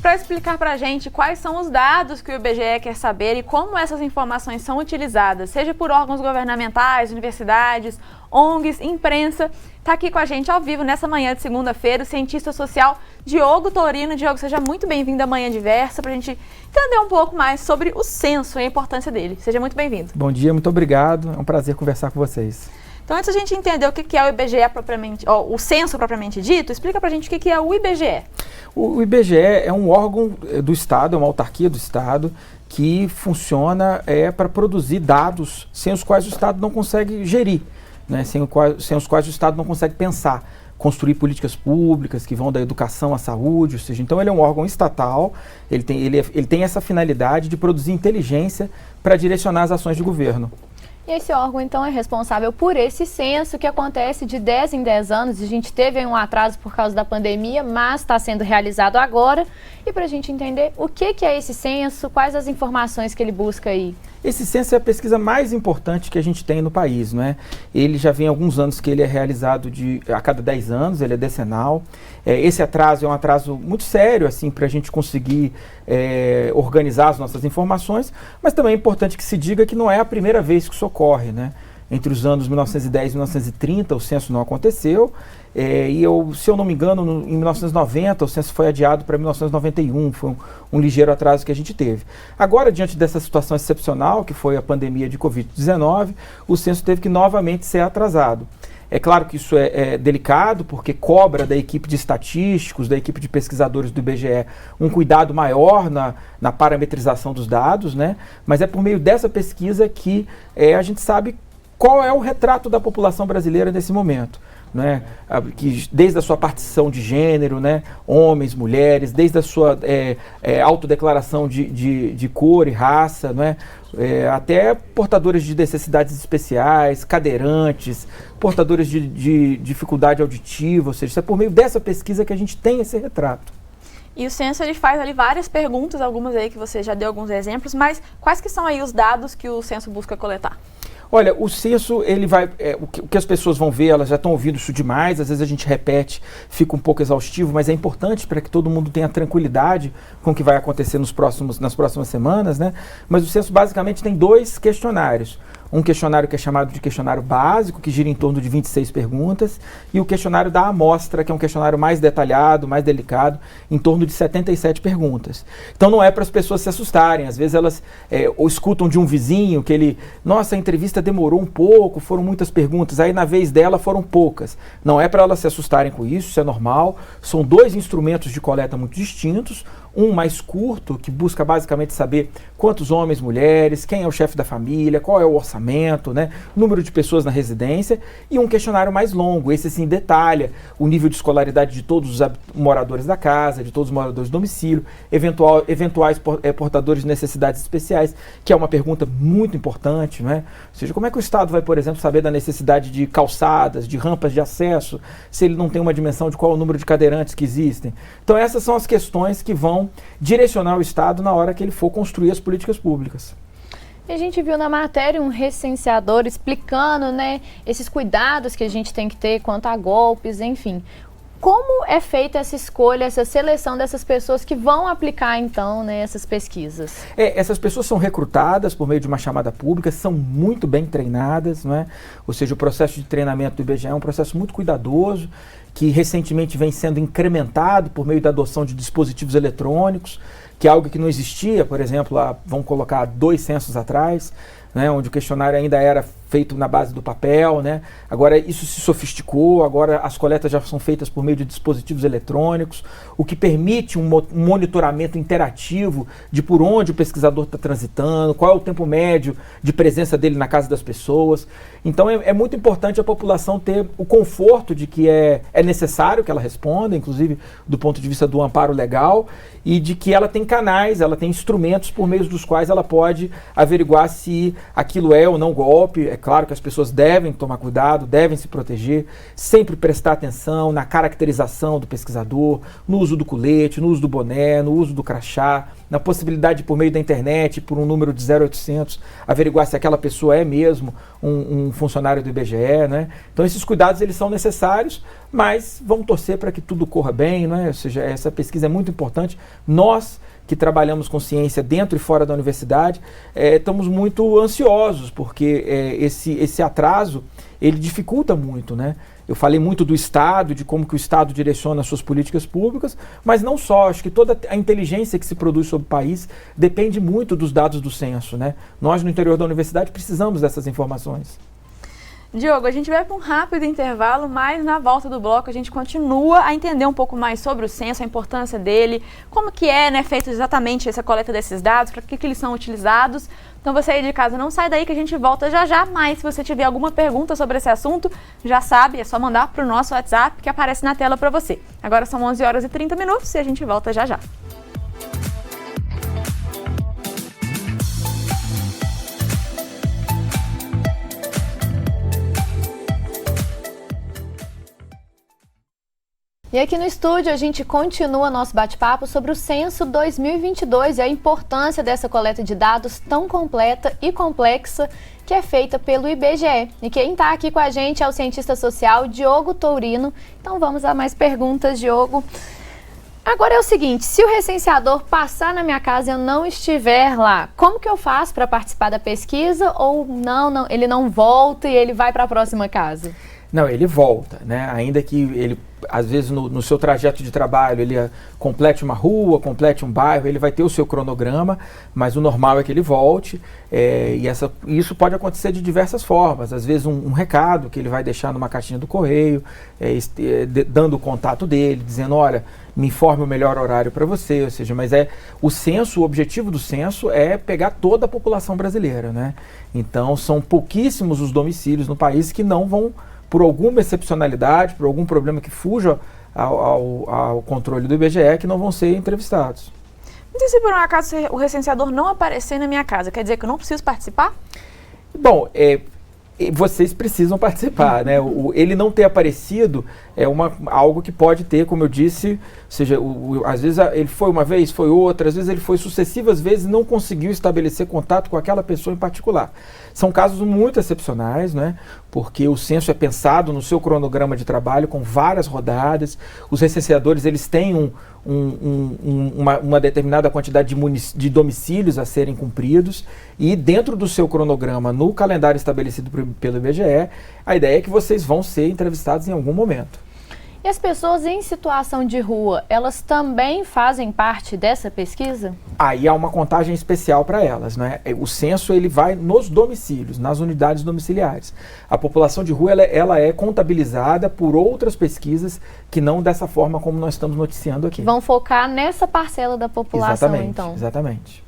para explicar para a gente quais são os dados que o IBGE quer saber e como essas informações são utilizadas, seja por órgãos governamentais, universidades, ONGs, imprensa. Está aqui com a gente ao vivo nessa manhã de segunda-feira o cientista social Diogo Torino. Diogo, seja muito bem-vindo à Manhã Diversa para a gente entender um pouco mais sobre o censo e a importância dele. Seja muito bem-vindo. Bom dia, muito obrigado. É um prazer conversar com vocês. Então, antes a gente entender o que é o IBGE propriamente, o censo propriamente dito, explica pra gente o que é o IBGE. O IBGE é um órgão do Estado, é uma autarquia do Estado, que funciona para produzir dados sem os quais o Estado não consegue gerir, né? Sem os quais o Estado não consegue pensar, construir políticas públicas que vão da educação à saúde, ou seja, então ele é um órgão estatal, ele tem essa finalidade de produzir inteligência para direcionar as ações de governo. E esse órgão, então, é responsável por esse censo que acontece de 10 em 10 anos. A gente teve aí um atraso por causa da pandemia, mas está sendo realizado agora. E para a gente entender o que é esse censo, quais as informações que ele busca aí? Esse censo é a pesquisa mais importante que a gente tem no país, não é? Ele já vem há alguns anos que ele é realizado a cada 10 anos, ele é decenal. Esse atraso é um atraso muito sério, assim, para a gente conseguir organizar as nossas informações, mas também é importante que se diga que não é a primeira vez que isso ocorre, né? Entre os anos 1910 e 1930 o censo não aconteceu, se eu não me engano, em 1990 o censo foi adiado para 1991, foi um ligeiro atraso que a gente teve. Agora, diante dessa situação excepcional, que foi a pandemia de Covid-19, o censo teve que novamente ser atrasado. É claro que isso é delicado, porque cobra da equipe de estatísticos, da equipe de pesquisadores do IBGE, um cuidado maior na parametrização dos dados, né? Mas é por meio dessa pesquisa que a gente sabe qual é o retrato da população brasileira nesse momento, né? Que desde a sua partição de gênero, né? Homens, mulheres, desde a sua autodeclaração de cor e raça, né? Até portadores de necessidades especiais, cadeirantes, portadores de dificuldade auditiva, ou seja, isso é por meio dessa pesquisa que a gente tem esse retrato. E o censo ele faz ali várias perguntas, algumas aí que você já deu alguns exemplos, mas quais que são aí os dados que o censo busca coletar? Olha, o censo, ele vai, o que as pessoas vão ver, elas já estão ouvindo isso demais, às vezes a gente repete, fica um pouco exaustivo, mas é importante para que todo mundo tenha tranquilidade com o que vai acontecer nas próximas semanas, né? Mas o censo basicamente tem 2 questionários. Um questionário que é chamado de questionário básico, que gira em torno de 26 perguntas, e o questionário da amostra, que é um questionário mais detalhado, mais delicado, em torno de 77 perguntas. Então não é para as pessoas se assustarem, às vezes elas ou escutam de um vizinho que nossa, a entrevista demorou um pouco, foram muitas perguntas, aí na vez dela foram poucas. Não é para elas se assustarem com isso é normal, são 2 instrumentos de coleta muito distintos, um mais curto, que busca basicamente saber quantos homens, mulheres, quem é o chefe da família, qual é o orçamento, né, número de pessoas na residência, e um questionário mais longo, esse sim detalha o nível de escolaridade de todos os moradores da casa, de todos os moradores do domicílio, eventuais portadores de necessidades especiais, que é uma pergunta muito importante, né? Ou seja, como é que o Estado vai, por exemplo, saber da necessidade de calçadas, de rampas de acesso, se ele não tem uma dimensão de qual é o número de cadeirantes que existem? Então essas são as questões que vão direcionar o Estado na hora que ele for construir as políticas públicas. E a gente viu na matéria um recenseador explicando, né, esses cuidados que a gente tem que ter quanto a golpes, enfim. Como é feita essa escolha, essa seleção dessas pessoas que vão aplicar, então, né, essas pesquisas? Essas pessoas são recrutadas por meio de uma chamada pública, são muito bem treinadas, não é? Ou seja, o processo de treinamento do IBGE é um processo muito cuidadoso, que recentemente vem sendo incrementado por meio da adoção de dispositivos eletrônicos, que é algo que não existia, por exemplo, vamos colocar 2 censos atrás, né, onde o questionário ainda era feito na base do papel, né? Agora isso se sofisticou, agora as coletas já são feitas por meio de dispositivos eletrônicos, o que permite um monitoramento interativo de por onde o pesquisador está transitando, qual é o tempo médio de presença dele na casa das pessoas. Então é muito importante a população ter o conforto de que é necessário que ela responda, inclusive do ponto de vista do amparo legal, e de que ela tem canais, ela tem instrumentos por meio dos quais ela pode averiguar se aquilo é ou não golpe. É claro que as pessoas devem tomar cuidado, devem se proteger, sempre prestar atenção na caracterização do pesquisador, no uso do colete, no uso do boné, no uso do crachá, na possibilidade de, por meio da internet, por um número de 0800, averiguar se aquela pessoa é mesmo um funcionário do IBGE, né? Então esses cuidados eles são necessários, mas vamos torcer para que tudo corra bem, né? Ou seja, essa pesquisa é muito importante. Nós que trabalhamos com ciência dentro e fora da universidade, estamos muito ansiosos, porque esse atraso, ele dificulta muito, né? Eu falei muito do Estado, de como que o Estado direciona as suas políticas públicas, mas não só, acho que toda a inteligência que se produz sobre o país depende muito dos dados do censo, né? Nós, no interior da universidade, precisamos dessas informações. Diogo, a gente vai para um rápido intervalo, mas na volta do bloco a gente continua a entender um pouco mais sobre o censo, a importância dele, como que é, né, feito exatamente essa coleta desses dados, para que eles são utilizados. Então você aí de casa não sai daí que a gente volta já já, mas se você tiver alguma pergunta sobre esse assunto, já sabe, é só mandar para o nosso WhatsApp que aparece na tela para você. Agora são 11 horas e 30 minutos e a gente volta já já. E aqui no estúdio a gente continua nosso bate-papo sobre o Censo 2022 e a importância dessa coleta de dados tão completa e complexa que é feita pelo IBGE. E quem está aqui com a gente é o cientista social Diogo Tourino. Então vamos a mais perguntas, Diogo. Agora é o seguinte, se o recenseador passar na minha casa e eu não estiver lá, como que eu faço para participar da pesquisa ou não, ele não volta e ele vai para a próxima casa? Não, ele volta, né? Ainda que ele, às vezes, no seu trajeto de trabalho, ele complete uma rua, complete um bairro, ele vai ter o seu cronograma, mas o normal é que ele volte. E isso pode acontecer de diversas formas. Às vezes, um recado que ele vai deixar numa caixinha do correio, dando o contato dele, dizendo, olha, me informe o melhor horário para você. Ou seja, mas o objetivo do censo é pegar toda a população brasileira, né? Então, são pouquíssimos os domicílios no país que não vão, por alguma excepcionalidade, por algum problema que fuja ao controle do IBGE, que não vão ser entrevistados. Então, se por um acaso o recenseador não aparecer na minha casa, quer dizer que eu não preciso participar? Bom, vocês precisam participar, né? Ele não ter aparecido é algo que pode ter, como eu disse, ou seja, às vezes ele foi uma vez, foi outra, às vezes ele foi sucessivas vezes e não conseguiu estabelecer contato com aquela pessoa em particular. São casos muito excepcionais, né? Porque o censo é pensado no seu cronograma de trabalho com várias rodadas, os recenseadores eles têm uma determinada quantidade de domicílios a serem cumpridos e dentro do seu cronograma, no calendário estabelecido pelo IBGE, a ideia é que vocês vão ser entrevistados em algum momento. E as pessoas em situação de rua, elas também fazem parte dessa pesquisa? Aí há uma contagem especial para elas, né? O censo ele vai nos domicílios, nas unidades domiciliares. A população de rua ela é contabilizada por outras pesquisas que não dessa forma como nós estamos noticiando aqui. Vão focar nessa parcela da população, então. Exatamente.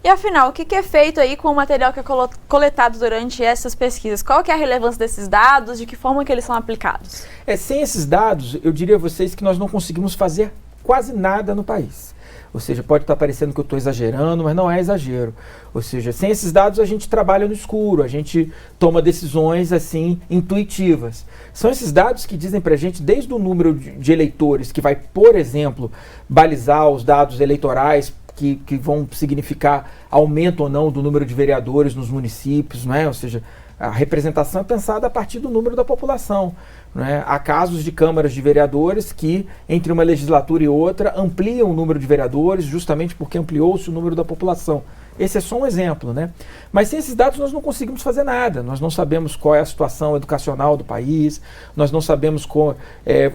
E afinal, o que é feito aí com o material que é coletado durante essas pesquisas? Qual que é a relevância desses dados? De que forma que eles são aplicados? Sem esses dados, eu diria a vocês que nós não conseguimos fazer quase nada no país. Ou seja, pode estar parecendo que eu estou exagerando, mas não é exagero. Ou seja, sem esses dados a gente trabalha no escuro, a gente toma decisões assim intuitivas. São esses dados que dizem para a gente, desde o número de eleitores, que vai, por exemplo, balizar os dados eleitorais, que vão significar aumento ou não do número de vereadores nos municípios, né? Ou seja, a representação é pensada a partir do número da população, né? Há casos de câmaras de vereadores que, entre uma legislatura e outra, ampliam o número de vereadores justamente porque ampliou-se o número da população. Esse é só um exemplo, né? Mas sem esses dados nós não conseguimos fazer nada. Nós não sabemos qual é a situação educacional do país, nós não sabemos qual...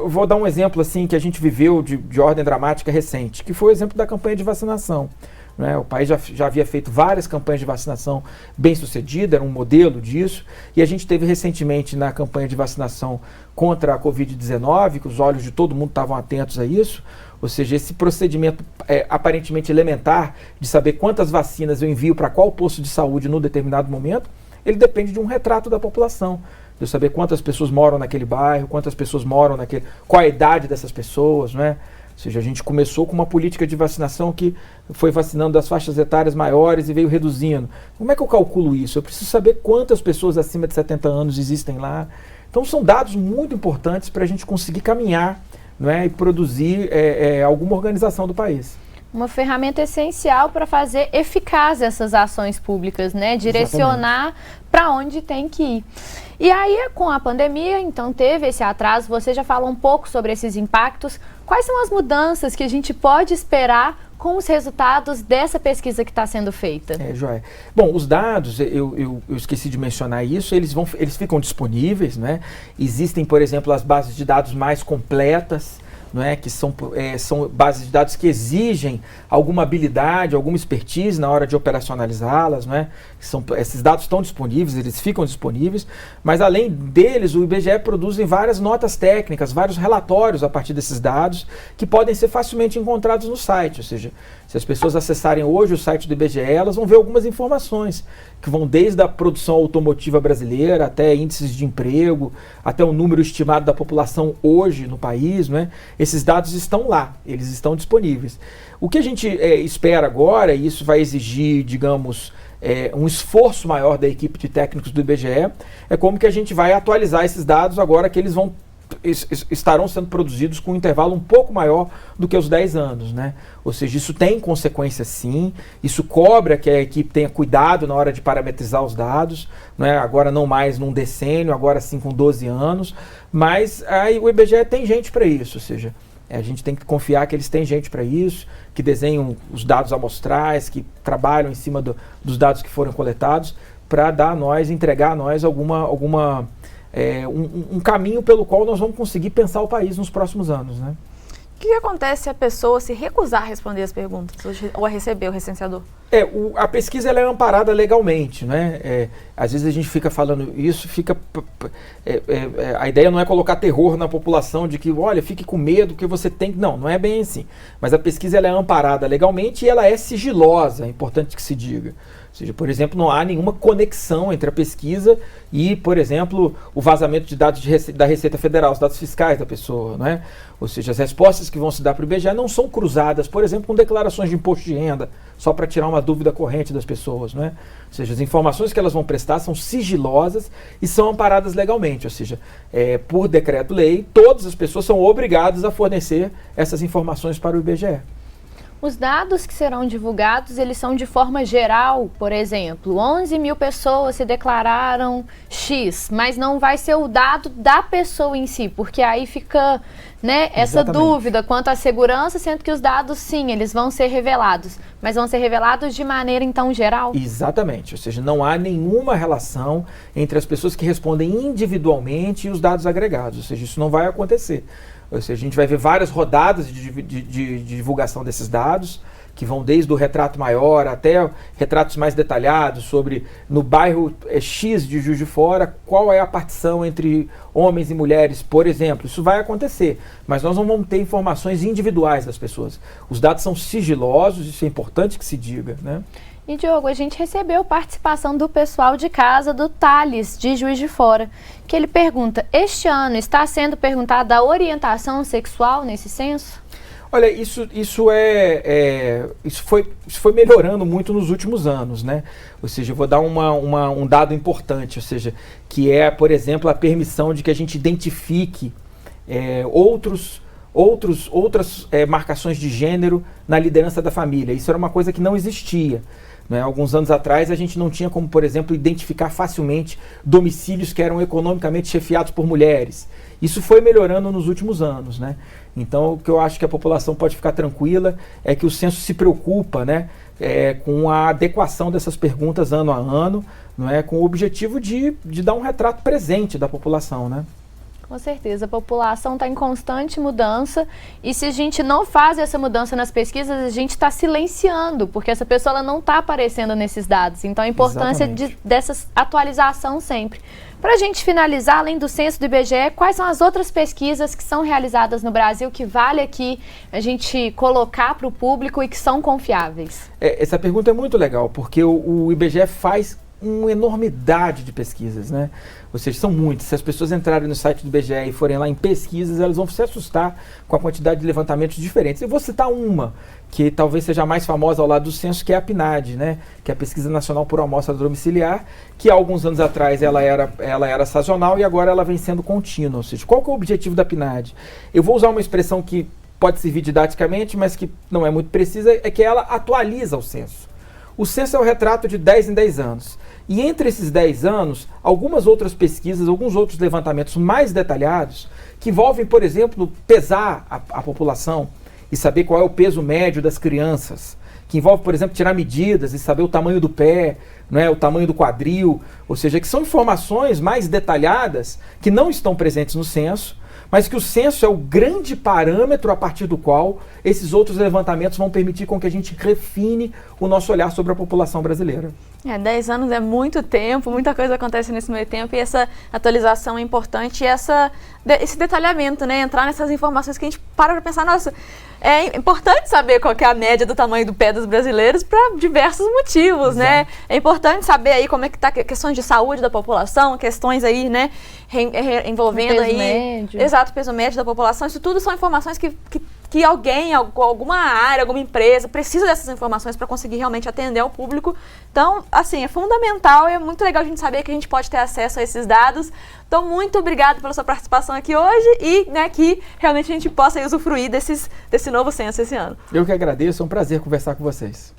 vou dar um exemplo assim que a gente viveu de ordem dramática recente, que foi o exemplo da campanha de vacinação. Né? O país já havia feito várias campanhas de vacinação bem-sucedidas, era um modelo disso, e a gente teve recentemente na campanha de vacinação contra a Covid-19, que os olhos de todo mundo estavam atentos a isso, ou seja, esse procedimento aparentemente elementar de saber quantas vacinas eu envio para qual posto de saúde num determinado momento, ele depende de um retrato da população, de eu saber quantas pessoas moram naquele bairro, quantas pessoas moram qual a idade dessas pessoas, né? Ou seja, a gente começou com uma política de vacinação que foi vacinando das faixas etárias maiores e veio reduzindo. Como é que eu calculo isso? Eu preciso saber quantas pessoas acima de 70 anos existem lá. Então são dados muito importantes para a gente conseguir caminhar, não é, e produzir alguma organização do país. Uma ferramenta essencial para fazer eficaz essas ações públicas, né? Direcionar para onde tem que ir. E aí, com a pandemia, então teve esse atraso, você já falou um pouco sobre esses impactos. Quais são as mudanças que a gente pode esperar com os resultados dessa pesquisa que está sendo feita? Joia. Bom, os dados, eu esqueci de mencionar isso, eles ficam disponíveis, né? Existem, por exemplo, as bases de dados mais completas, não é? Que são bases de dados que exigem alguma habilidade, alguma expertise na hora de operacionalizá-las, não é? Esses dados estão disponíveis, eles ficam disponíveis, mas além deles, o IBGE produz várias notas técnicas, vários relatórios a partir desses dados, que podem ser facilmente encontrados no site. Ou seja, se as pessoas acessarem hoje o site do IBGE, elas vão ver algumas informações, que vão desde a produção automotiva brasileira, até índices de emprego, até o número estimado da população hoje no país, não é? Esses dados estão lá, eles estão disponíveis. O que a gente espera agora, e isso vai exigir, digamos, um esforço maior da equipe de técnicos do IBGE, é como que a gente vai atualizar esses dados agora que eles estarão sendo produzidos com um intervalo um pouco maior do que os 10 anos, né? Ou seja, isso tem consequências sim, isso cobra que a equipe tenha cuidado na hora de parametrizar os dados, né? Agora não mais num decênio, agora sim com 12 anos, mas aí o IBGE tem gente para isso, ou seja, a gente tem que confiar que eles têm gente para isso, que desenham os dados amostrais, que trabalham em cima dos dados que foram coletados, para entregar a nós um caminho pelo qual nós vamos conseguir pensar o país nos próximos anos, né? O que acontece se a pessoa se recusar a responder as perguntas ou a receber o recenseador? A pesquisa ela é amparada legalmente, né? Às vezes a gente fica falando isso, a ideia não é colocar terror na população de que, olha, fique com medo que você tem... Não é bem assim. Mas a pesquisa ela é amparada legalmente e ela é sigilosa, é importante que se diga. Ou seja, por exemplo, não há nenhuma conexão entre a pesquisa e, por exemplo, o vazamento de dados da Receita Federal, os dados fiscais da pessoa, né? Ou seja, as respostas que vão se dar para o IBGE não são cruzadas, por exemplo, com declarações de imposto de renda, só para tirar uma dúvida corrente das pessoas, né? Ou seja, as informações que elas vão prestar são sigilosas e são amparadas legalmente, ou seja, por decreto-lei, todas as pessoas são obrigadas a fornecer essas informações para o IBGE. Os dados que serão divulgados, eles são de forma geral, por exemplo, 11 mil pessoas se declararam X, mas não vai ser o dado da pessoa em si, porque aí fica, né, essa dúvida quanto à segurança, sendo que os dados, sim, eles vão ser revelados, mas vão ser revelados de maneira, então, geral? Exatamente, ou seja, não há nenhuma relação entre as pessoas que respondem individualmente e os dados agregados, ou seja, isso não vai acontecer. Ou seja, a gente vai ver várias rodadas de divulgação desses dados, que vão desde o retrato maior até retratos mais detalhados sobre, no bairro X de Juiz de Fora, qual é a partição entre homens e mulheres, por exemplo. Isso vai acontecer, mas nós não vamos ter informações individuais das pessoas. Os dados são sigilosos, isso é importante que se diga, né? E, Diogo, a gente recebeu participação do pessoal de casa do Thales, de Juiz de Fora, que ele pergunta, este ano está sendo perguntada a orientação sexual nesse censo? Olha, isso foi melhorando muito nos últimos anos, né? Ou seja, eu vou dar um dado importante, ou seja, que é, por exemplo, a permissão de que a gente identifique outras marcações de gênero na liderança da família. Isso era uma coisa que não existia. Né? Alguns anos atrás a gente não tinha como, por exemplo, identificar facilmente domicílios que eram economicamente chefiados por mulheres. Isso foi melhorando nos últimos anos, né? Então, o que eu acho que a população pode ficar tranquila é que o censo se preocupa, né, com a adequação dessas perguntas ano a ano, não é, com o objetivo de dar um retrato presente da população, né? Com certeza, a população está em constante mudança e se a gente não faz essa mudança nas pesquisas, a gente está silenciando, porque essa pessoa ela não está aparecendo nesses dados. Então, a importância dessa atualização sempre. Para a gente finalizar, além do censo do IBGE, quais são as outras pesquisas que são realizadas no Brasil que vale aqui a gente colocar para o público e que são confiáveis? Essa pergunta é muito legal, porque o IBGE faz uma enormidade de pesquisas, né? Ou seja, são muitas. Se as pessoas entrarem no site do IBGE e forem lá em pesquisas, elas vão se assustar com a quantidade de levantamentos diferentes. Eu vou citar uma, que talvez seja a mais famosa ao lado do censo, que é a PNAD, né? Que é a Pesquisa Nacional por Amostra Domiciliar, que há alguns anos atrás ela era sazonal e agora ela vem sendo contínua. Ou seja, qual que é o objetivo da PNAD? Eu vou usar uma expressão que pode servir didaticamente, mas que não é muito precisa, é que ela atualiza o censo. O censo é o retrato de 10 em 10 anos. E entre esses 10 anos, algumas outras pesquisas, alguns outros levantamentos mais detalhados, que envolvem, por exemplo, pesar a população e saber qual é o peso médio das crianças, que envolve, por exemplo, tirar medidas e saber o tamanho do pé, não é, o tamanho do quadril, ou seja, que são informações mais detalhadas que não estão presentes no censo, mas que o censo é o grande parâmetro a partir do qual esses outros levantamentos vão permitir com que a gente refine o nosso olhar sobre a população brasileira. 10 anos é muito tempo, muita coisa acontece nesse meio tempo e essa atualização é importante e esse detalhamento, né? Entrar nessas informações que a gente para pensar, nossa, é importante saber qual que é a média do tamanho do pé dos brasileiros para diversos motivos, Exato. né? É importante saber aí como é que tá questões de saúde da população, questões aí, né? Envolvendo peso aí... médio. Exato, o peso médio da população. Isso tudo são informações que alguém, alguma área, alguma empresa precisa dessas informações para conseguir realmente atender ao público. Então, assim, é fundamental e é muito legal a gente saber que a gente pode ter acesso a esses dados. Então, muito obrigada pela sua participação aqui hoje e, né, que realmente a gente possa usufruir desse novo censo esse ano. Eu que agradeço, é um prazer conversar com vocês.